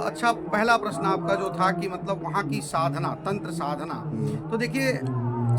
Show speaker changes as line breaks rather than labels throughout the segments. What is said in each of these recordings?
अच्छा पहला प्रश्न आपका जो था कि मतलब वहाँ की साधना, तंत्र साधना, तो देखिए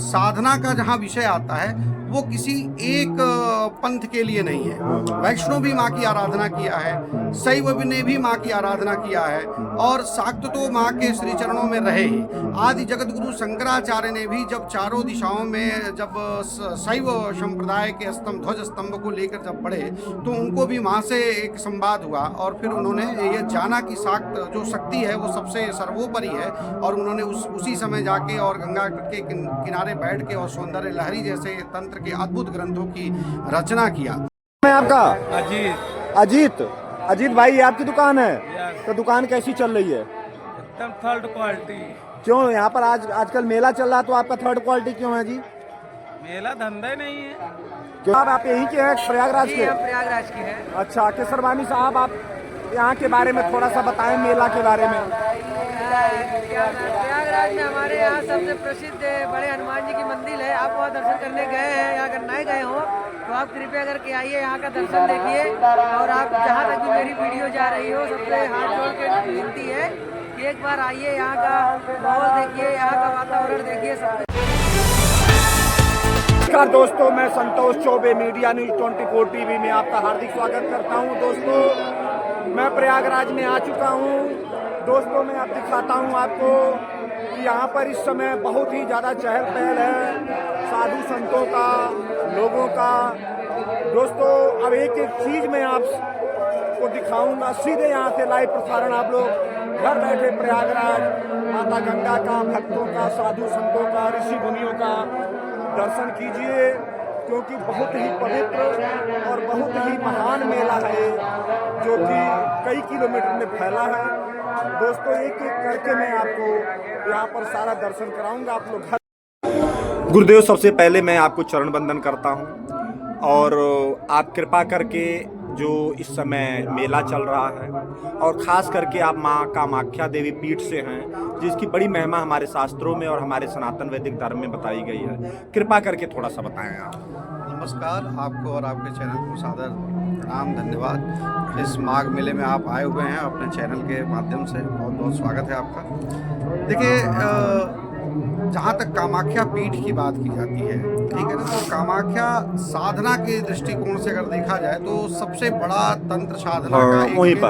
साधना का जहाँ विषय आता है वो किसी एक पंथ के लिए नहीं है। वैष्णव भी माँ की आराधना किया है, शैव ने भी माँ की आराधना किया है और शाक्त तो माँ के श्री चरणों में रहे ही। आदि जगत गुरु शंकराचार्य ने भी जब चारों दिशाओं में जब शैव संप्रदाय के स्तंभ, ध्वज स्तंभ को लेकर जब बढ़े तो उनको भी माँ से एक संवाद हुआ और फिर उन्होंने ये जाना कि शाक्त जो शक्ति है वो सबसे सर्वोपरि है और उन्होंने उसी समय जाके और गंगा तट के किनारे बैठ के और सौंदर्य लहरी जैसे तंत्र के अद्भुत ग्रंथों की रचना किया।
मैं आपका
अजीत
अजीत अजीत भाई, ये आपकी दुकान है?
यस,
तो दुकान कैसी चल रही है?
एकदम थर्ड क्वालिटी।
क्यों यहाँ पर आजकल मेला चल रहा है तो आपका थर्ड क्वालिटी क्यों है जी?
मेला धंधा ही नहीं है।
क्यों आप यहीं के हैं, प्रयागराज के?
हम प्रयागराज के हैं।
अच्छा, केसरवानी साहब, आप यहाँ के बारे में थोड़ा सा बताएं, मेला के बारे में।
प्रयागराज में हमारे यहाँ सबसे प्रसिद्ध बड़े हनुमान जी की मंदिर है। आप वहाँ दर्शन करने गए हैं या अगर नहीं गए हो तो आप कृपया करके आइए, यहाँ का दर्शन देखिए। और आप जहाँ तक भी मेरी वीडियो जा रही हो सबसे हाथ जोड़ के विनती है कि एक बार आइए, यहाँ का माहौल देखिए, यहाँ का वातावरण देखिए, सब कुछ।
नमस्कार दोस्तों, मैं Santosh Choubey, media news 24 TV में आपका हार्दिक स्वागत करता हूं। दोस्तों, मैं प्रयागराज में आ चुका हूं। दोस्तों, मैं अब दिखाता हूं आपको कि यहाँ पर इस समय बहुत ही ज़्यादा चहल पहल है, साधु संतों का, लोगों का। दोस्तों, अब एक एक चीज़ मैं आपको दिखाऊंगा, सीधे यहाँ से लाइव प्रसारण। आप लोग घर बैठे प्रयागराज माता गंगा का, भक्तों का, साधु संतों का, ऋषि मुनियों का दर्शन कीजिए, क्योंकि बहुत ही पवित्र और बहुत ही महान मेला है जो कि कई किलोमीटर में फैला है। दोस्तों, एक एक करके मैं आपको यहाँ पर सारा दर्शन कराऊंगा। आप लोग घर। गुरुदेव, सबसे पहले मैं आपको चरण वंदन करता हूँ और आप कृपा करके जो इस समय मेला चल रहा है और ख़ास करके आप माँ कामाख्या देवी पीठ से हैं, जिसकी बड़ी महिमा हमारे शास्त्रों में और हमारे सनातन वैदिक धर्म में बताई गई है, कृपा करके थोड़ा सा बताएं आप।
नमस्कार, आपको और आपके चैनल को सादर प्रणाम, धन्यवाद। इस माघ मेले में आप आए हुए हैं अपने चैनल के माध्यम से, बहुत बहुत स्वागत है आपका। देखिए, जहाँ तक कामाख्या पीठ की बात की जाती है, ठीक है ना, तो कामाख्या साधना के दृष्टिकोण से अगर देखा जाए तो सबसे बड़ा तंत्र साधना का एक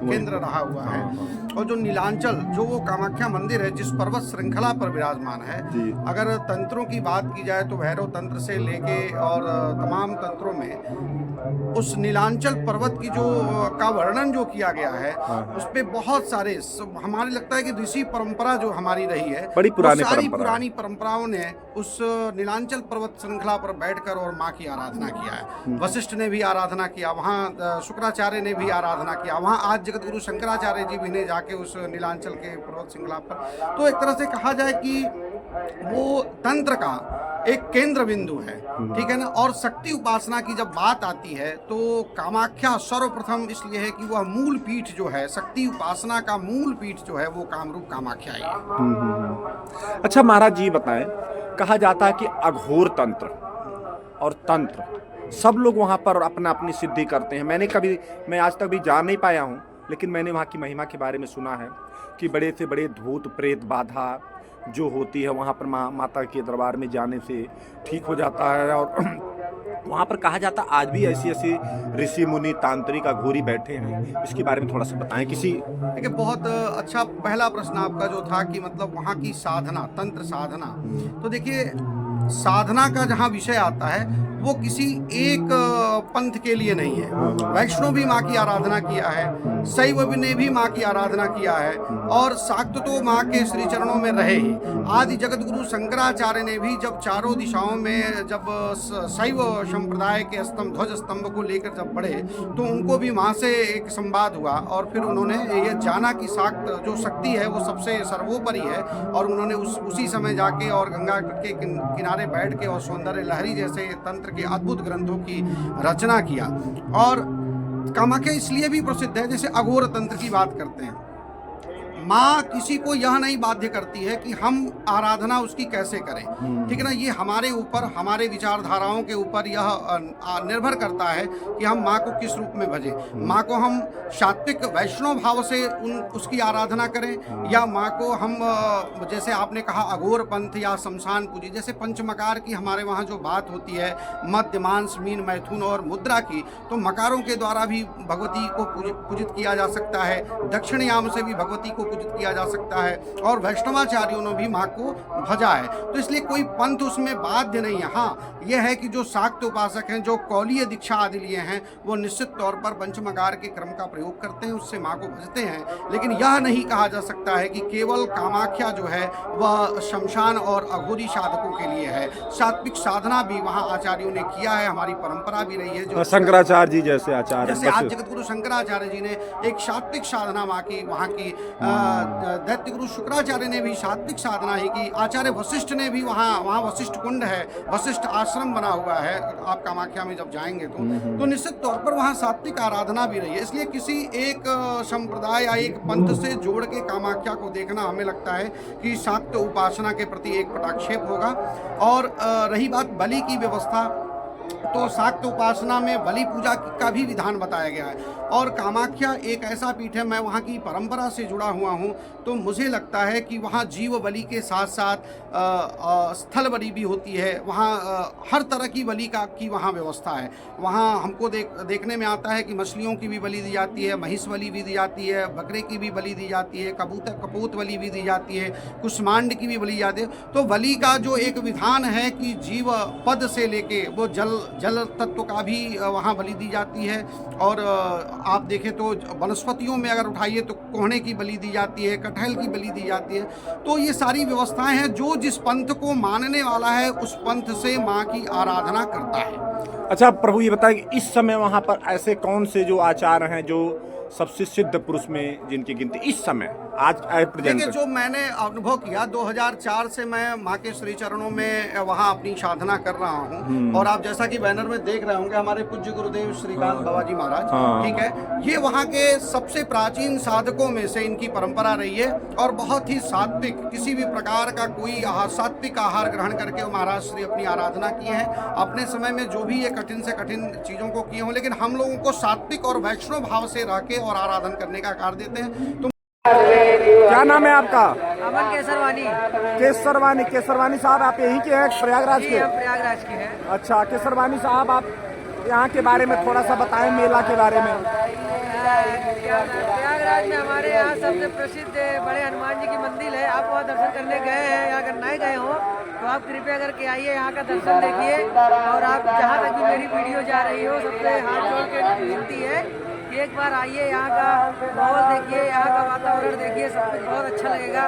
केंद्र रहा हुआ है। और जो नीलांचल, जो वो कामाख्या मंदिर है जिस पर्वत श्रृंखला पर विराजमान है, अगर तंत्रों की बात की जाए तो भैरव तंत्र से लेके और तमाम तंत्रों में उस नीलांचल पर्वत की जो का वर्णन जो किया गया है, उस पे बहुत सारे, हमारे लगता है कि ऋषि परंपरा जो हमारी रही है,
बड़ी
पुरानी परंपराओं ने उस नीलांचल पर्वत श्रृंखला पर बैठकर और माँ की आराधना किया है। वशिष्ठ ने भी आराधना किया, वहाँ शुक्राचार्य ने भी आराधना किया, वहाँ आज जगत गुरु शंकराचार्य जी भी ने जाके उस नीलांचल के पर्वत श्रृंखला पर। तो एक तरह से कहा जाए कि वो तंत्र का एक केंद्र बिंदु है, ठीक है ना। और शक्ति उपासना की जब बात आती है तो कामाख्या सर्वप्रथम इसलिए है कि वह मूल पीठ जो है, शक्ति उपासना का मूल पीठ जो है वो कामरूप कामाख्या ही है।
अच्छा महाराज जी बताएं, कहा जाता है कि अघोर तंत्र और तंत्र सब लोग वहाँ पर अपना अपनी सिद्धि करते हैं। मैं आज तक भी जा नहीं पाया हूँ, लेकिन मैंने वहाँ की महिमा के बारे में सुना है कि बड़े से बड़े भूत प्रेत बाधा जो होती है वहाँ पर माता के दरबार में जाने से ठीक हो जाता है। और वहाँ पर कहा जाता आज भी ऐसी ऐसी ऋषि मुनि तांत्रिक अघोरी बैठे हैं, इसके बारे में थोड़ा सा बताएं।
देखिए, बहुत अच्छा पहला प्रश्न आपका जो था कि मतलब वहाँ की साधना, तंत्र साधना, तो देखिए साधना का जहाँ विषय आता है वो किसी एक पंथ के लिए नहीं है। वैष्णव भी माँ की आराधना किया है, शैव ने भी माँ की आराधना किया है और शाक्त तो माँ के श्री चरणों में रहे ही। आदि जगत गुरु शंकराचार्य ने भी जब चारों दिशाओं में जब शैव संप्रदाय के स्तंभ, ध्वज स्तंभ को लेकर जब बढ़े तो उनको भी माँ से एक संवाद हुआ और फिर उन्होंने ये जाना कि शाक्त जो शक्ति है वो सबसे सर्वोपरि है और उन्होंने उसी समय जाके और गंगा तट के किनारे बैठ के और सौंदर्य लहरी जैसे तंत्र के अद्भुत ग्रंथों की रचना किया। और कामाख्या इसलिए भी प्रसिद्ध है, जैसे अघोर तंत्र की बात करते हैं, माँ किसी को यह नहीं बाध्य करती है कि हम आराधना उसकी कैसे करें, ठीक है ना। ये हमारे ऊपर, हमारे विचारधाराओं के ऊपर यह निर्भर करता है कि हम माँ को किस रूप में भजें। माँ को हम सात्विक वैष्णव भाव से उसकी आराधना करें, या माँ को हम जैसे आपने कहा अघोर पंथ या शमशान पूजी, जैसे पंचमकार की हमारे वहाँ जो बात होती है, मध्य, मांस, मीन, मैथुन और मुद्रा की, तो मकारों के द्वारा भी भगवती को पूजित किया जा सकता है, दक्षिणयाम से भी भगवती को पूजित किया जा सकता है, और वैष्णवाचार्यों ने भी माँ को भजा है। तो इसलिए कोई पंथ उसमें बाध्य नहीं है। हाँ, यह है कि जो शाक्त उपासक हैं, जो कौलीय दीक्षा आदि लिए हैं, वो निश्चित तौर पर पंचमकार के क्रम का प्रयोग करते हैं, उससे माँ को भजते हैं। लेकिन यह नहीं कहा जा सकता है कि केवल कामाख्या जो है वह शमशान और अघोरी साधकों के लिए है। सात्विक साधना भी वहाँ आचार्यों ने किया है, हमारी परंपरा भी रही है। जो
शंकराचार्य जी जैसे आचार्य,
जैसे आज जगत गुरु शंकराचार्य जी ने एक सात्विक साधना वहाँ की दैत्य गुरु शुक्राचार्य ने भी सात्विक साधना ही की। आचार्य वशिष्ठ ने भी वहाँ वशिष्ठ कुंड है, वशिष्ठ आश्रम बना हुआ है, आप कामाख्या में जब जाएंगे तो निश्चित तौर पर वहाँ सात्विक आराधना भी रही है। इसलिए किसी एक संप्रदाय या एक पंथ से जोड़ के कामाख्या को देखना हमें लगता है कि शाक्त उपासना के प्रति एक पटाक्षेप होगा। और रही बात बलि की व्यवस्था, तो शाक्त उपासना में बलि पूजा का भी विधान बताया गया है। और कामाख्या एक ऐसा पीठ है, मैं वहाँ की परंपरा से जुड़ा हुआ हूँ, तो मुझे लगता है कि वहाँ जीव बलि के साथ साथ स्थल बलि भी होती है। वहाँ हर तरह की बलि की वहाँ व्यवस्था है। वहाँ हमको देखने में आता है कि मछलियों की भी बलि दी जाती है, महिष बलि भी दी जाती है, बकरे की भी बलि दी जाती है, कपूत बलि भी दी जाती है, कुष्मांड की भी बलि जाती है। तो बलि का जो एक विधान है कि जीव पद से लेके वो जल तत्व का भी वहाँ बलि दी जाती है। और आप देखें तो वनस्पतियों में अगर उठाइए तो कोहने की बलि दी जाती है, कटहल की बलि दी जाती है। तो ये सारी व्यवस्थाएं हैं, जो जिस पंथ को मानने वाला है उस पंथ से माँ की आराधना करता है।
अच्छा प्रभु, ये बताएं कि इस समय वहाँ पर ऐसे कौन से जो आचार्य हैं जो सबसे सिद्ध पुरुष में जिनकी गिनती इस समय आज प्रेजेंट?
देखिए, जो मैंने अनुभव किया 2004 से मैं माँ के श्री चरणों में वहाँ अपनी साधना कर रहा हूँ। और आप जैसा कि बैनर में देख रहे होंगे, हमारे पूज्य गुरुदेव श्रीकांत बाबा जी महाराज, ठीक है, ये वहाँ के सबसे प्राचीन साधकों में से इनकी परंपरा रही है। और बहुत ही सात्विक, किसी भी प्रकार का कोई सात्विक आहार ग्रहण करके महाराज श्री अपनी आराधना किए हैं। अपने समय में जो भी ये कठिन से कठिन चीज़ों को किए हों, लेकिन हम लोगों को सात्विक और वैष्णव भाव से रह के और आराधन करने का कार्य देते हैं। तो
क्या नाम है आपका?
अमन केसरवानी।
केसरवानी साहब, आप यहीं के हैं, प्रयागराज के?
हम प्रयागराज के हैं।
अच्छा, केसरवानी साहब, आप यहाँ के बारे में थोड़ा सा बताएं, मेला के बारे में।
प्रयागराज में हमारे यहाँ सबसे प्रसिद्ध बड़े हनुमान जी की मंदिर है। आप वहाँ दर्शन करने गए हैं या अगर नहीं गए हो तो आप कृपया करके आइए, यहाँ का दर्शन देखिए। और आप जहाँ तक भी मेरी वीडियो जा रही हो, सबसे हाथ जोड़ के विनती है कि एक बार आइए, यहाँ का माहौल देखिए, यहाँ का वातावरण देखिए, सब कुछ बहुत अच्छा लगेगा।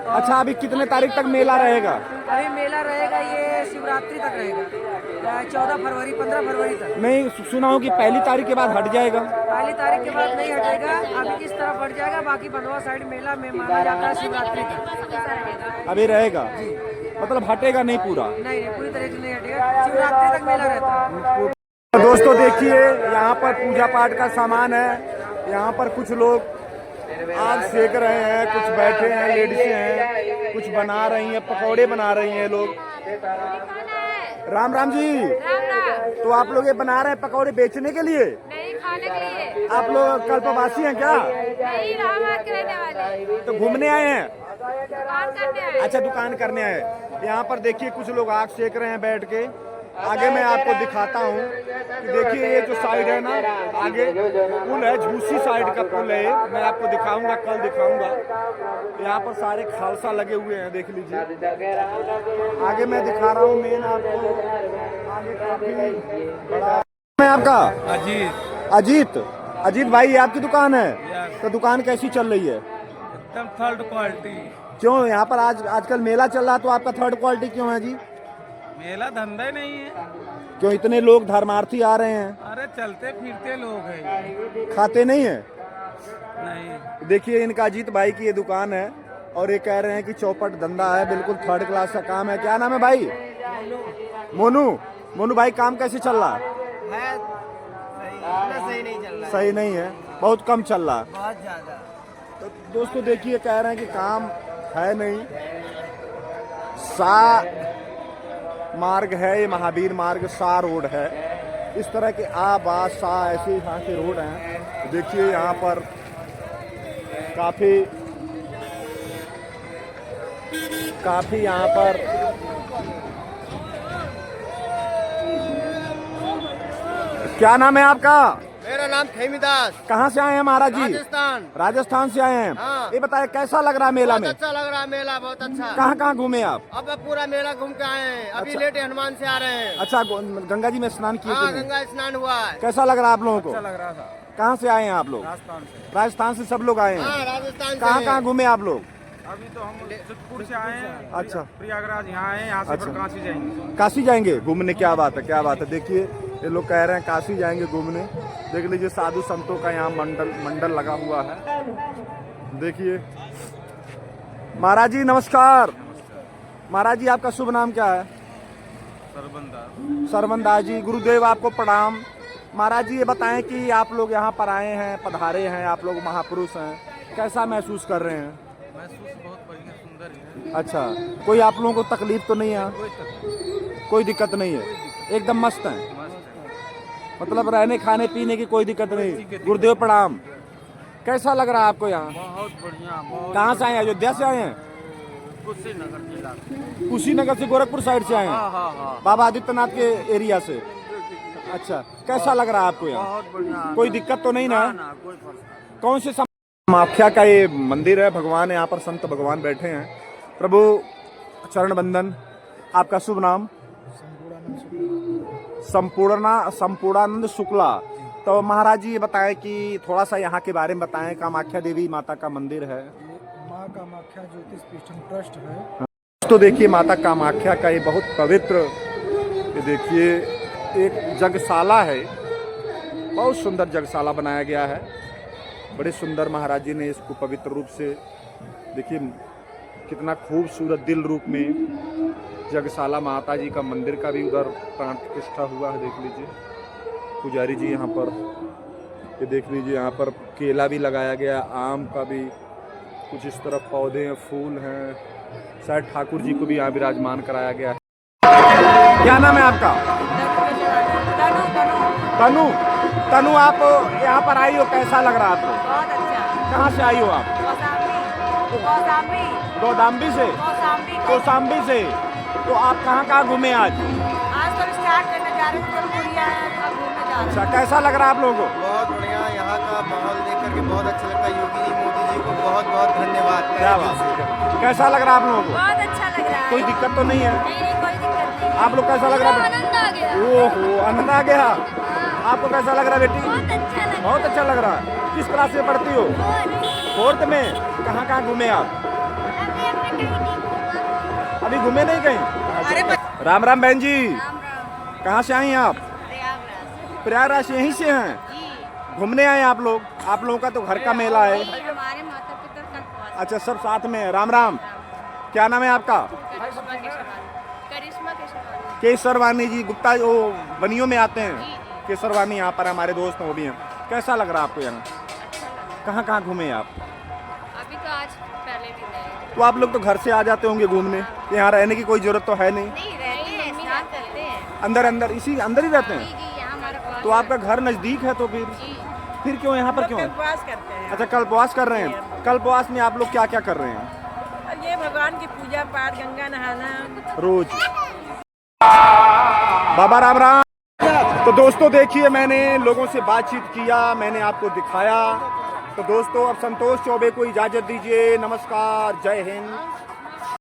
अच्छा, अभी कितने तारीख तक मेला रहेगा?
अभी मेला रहेगा, ये शिवरात्रि तक रहेगा, 14 फरवरी 15 फरवरी तक।
नहीं, सुना हूँ कि पहली तारीख के बाद हट जाएगा।
पहली तारीख के बाद नहीं हटेगा, अभी किस तरफ हट जाएगा। बाकी बनवा साइड मेला में माना जाता है शिवरात्रि तक
अभी रहेगा, मतलब हटेगा नहीं पूरा?
नहीं, पूरी तरह से नहीं हटेगा, शिवरात्रि तक मेला रहता है।
दोस्तों देखिए, यहाँ पर पूजा पाठ का सामान है। यहाँ पर कुछ लोग आग सेक रहे हैं, कुछ बैठे हैं, लेडीजें हैं, कुछ बना रही हैं, पकौड़े बना रही हैं लोग। राम राम जी। तो आप लोग ये बना रहे हैं पकौड़े बेचने के लिए?
नहीं, खाने के लिए।
आप लोग कल्पवासी हैं क्या?
नहीं, इलाहाबाद के रहने वाले।
तो घूमने आए हैं?
दुकान करने आए।
अच्छा, दुकान करने आए। यहाँ पर देखिए कुछ लोग आग सेक रहे हैं बैठ के। आगे मैं आपको दिखाता हूँ कि देखिए ये जो साइड है ना, आगे पुल है, झूसी साइड का पुल है। मैं आपको दिखाऊंगा, कल दिखाऊंगा। यहाँ पर सारे खालसा लगे हुए हैं, देख लीजिए। आगे मैं दिखा रहा हूँ मेन आपको। आगे काफी बड़ा है आपका? अजीत भाई, ये आपकी दुकान है? तो दुकान कैसी चल रही है?
एकदम थर्ड क्वालिटी।
क्यों यहाँ पर आजकल मेला चल रहा, तो आपका थर्ड क्वालिटी क्यों है जी?
मेला धंधा ही नहीं है।
क्यों इतने लोग धर्मार्थी आ रहे हैं?
अरे चलते फिरते लोग हैं,
खाते नहीं है?
नहीं।
देखिए, इनका अजीत भाई की ये दुकान है और ये कह रहे हैं कि चौपट धंधा है, बिल्कुल थर्ड क्लास का काम है। क्या नाम है भाई? मोनू भाई, काम कैसे चल रहा है?
सही नहीं चल रहा है।
सही नहीं है, बहुत कम चल रहा है।
बहुत ज्यादा।
तो दोस्तों देखिए कह रहे हैं कि काम है नहीं, सा मार्ग है ये, महावीर मार्ग सा रोड है। इस तरह के बा सा ऐसे यहाँ के रोड हैं। देखिए यहाँ पर काफी यहाँ पर क्या नाम है आपका?
मेरा नाम खेमीदास।
कहाँ से आए हैं महाराज जी?
राजस्थान।
राजस्थान से आए हैं।
हाँ।
ये बताए कैसा लग रहा है मेला में?
बहुत अच्छा लग रहा है मेला, बहुत अच्छा।
कहाँ कहाँ घूमे आप?
अब पूरा मेला घूम के आए हैं, अभी
अच्छा।
लेटे हनुमान से आ रहे हैं।
अच्छा, गंगा जी में स्नान किए
हाँ,
कि नहीं?
गंगा स्नान हुआ है।
कैसा लग रहा है आप लोगों को?
अच्छा लग रहा था।
कहाँ से आए हैं आप लोग? राजस्थान से सब लोग आए हैं।
हाँ, राजस्थान से
कहाँ
हैं।
कहाँ घूमे आप लोग?
अभी तो हम चित्रकूट से आए हैं।
अच्छा।
प्रयागराज यहाँ आए हैं, यहाँ से
अच्छा।
फिर काशी जाएंगे।
काशी जाएंगे घूमने? क्या बात है, क्या बात है। देखिए ये लोग कह रहे हैं काशी जाएंगे घूमने। देख लीजिए साधु संतों का यहाँ मंडल लगा हुआ है। देखिए महाराज जी नमस्कार। महाराज जी आपका शुभ नाम क्या है? सरबंदास जी। गुरुदेव आपको प्रणाम। महाराज जी ये बताएं कि आप लोग यहाँ पर आए हैं, पधारे हैं, आप लोग महापुरुष हैं, कैसा महसूस कर रहे हैं?
महसूस बहुत बढ़िया सुंदर है।
अच्छा, कोई आप लोगों को तकलीफ तो नहीं है? कोई दिक्कत नहीं है, एकदम मस्त है। मतलब रहने खाने पीने की कोई दिक्कत नहीं। गुरुदेव प्रणाम। कैसा लग रहा है आपको यहाँ?
बहुत बढ़िया। बहुत
कहाँ से आए हैं? अयोध्या से आए हैं?
कुशीनगर जिला।
कुशीनगर से, गोरखपुर साइड से आए हैं?
हाँ।
बाबा आदित्यनाथ के एरिया से। अच्छा, कैसा लग रहा है आपको यहाँ?
बहुत बढ़िया।
कोई दिक्कत तो नहीं ना?
कोई फर्क।
कौन से कामाख्या का ये मंदिर है, भगवान यहाँ पर संत भगवान बैठे हैं। प्रभु चरण बंदन। आपका शुभ नाम? संपूर्णानंद शुक्ला। तो महाराज जी ये बताएं कि थोड़ा सा यहाँ के बारे में बताएं। कामाख्या देवी माता का मंदिर है,
माँ कामाख्या ज्योतिष पीठम ट्रस्ट है।
तो देखिए माता कामाख्या का ये बहुत पवित्र, ये देखिए एक जगशाला है, बहुत सुंदर जगशाला बनाया गया है। बड़े सुंदर महाराज जी ने इसको पवित्र रूप से, देखिए कितना खूबसूरत दिल रूप में जगशाला माता जी का मंदिर का भी उधर प्राण प्रतिष्ठा हुआ है। देख लीजिए पुजारी जी यहाँ पर, ये देख लीजिए यहाँ पर केला भी लगाया गया, आम का भी, कुछ इस तरफ पौधे हैं, फूल हैं। शायद ठाकुर जी को भी यहाँ विराजमान कराया गया है। क्या नाम है आपका? तनु। तनु आप यहाँ पर आई हो, कैसा लग रहा है आपको?
बहुत अच्छा।
कहाँ से आई हो आप? कौशाम्बी से। कौशाम्बी से। तो आप कहाँ कहाँ घूमे आज?
आज तो स्टार्ट करने जा रहे हैं, पुरिया अब घूमने जा रहे हैं।
अच्छा, कैसा लग रहा है आप लोगों को?
बहुत बढ़िया, यहाँ का माहौल देख करके बहुत अच्छा लगता है। योगी जी, मोदी जी को बहुत बहुत धन्यवाद।
क्या बात, कैसा लग रहा है आप लोगों को?
बहुत अच्छा लग रहा है।
कोई दिक्कत तो नहीं है?
नहीं, कोई दिक्कत नहीं।
आप लोग कैसा लग रहा है?
आनंद आ गया।
ओहो, आनंद आ गया। आपको कैसा लग रहा है बेटी?
बहुत अच्छा लग
बहुत अच्छा लग रहा है। किस क्लास में पढ़ती हो? फोर्थ में। कहाँ कहाँ घूमे आप? अभी घूमे नहीं कहीं? राम राम बहन जी। कहाँ से आई हैं आप? प्रयागराज से, यहीं से हैं? घूमने आए आप लोग? आप लोगों का तो घर का मेला है।
हमारे माता पिता सब
अच्छा, सब साथ में है। राम राम। क्या नाम है आपका?
करिश्मा
केसरवानी जी गुप्ता। वो बनियों में आते हैं केसरवानी, यहाँ पर हमारे दोस्त हैं, वो भी हैं। कैसा लग रहा है आपको यहाँ? कहाँ कहाँ घूमे आप?
अभी तो आज पहले दिन है।
तो आप लोग तो घर से आ जाते होंगे घूमने, यहाँ रहने की कोई जरूरत तो है नहीं?
नहीं रहते हैं, स्नान करते हैं।
अंदर इसी अंदर ही रहते हैं?
जी, यहाँ हमारा पास
तो आपका घर नजदीक है, तो फिर क्यों यहाँ पर क्यों?
उपवास करते हैं।
अच्छा, कल्पवास कर रहे हैं। कल्पवास में आप लोग क्या क्या कर रहे हैं?
ये भगवान की पूजा पाठ, गंगा नहाना
रोज। बाबा राम राम। तो दोस्तों देखिए मैंने लोगों से बातचीत किया, मैंने आपको दिखाया। तो दोस्तों अब संतोष चौबे को इजाजत दीजिए। नमस्कार, जय हिंद।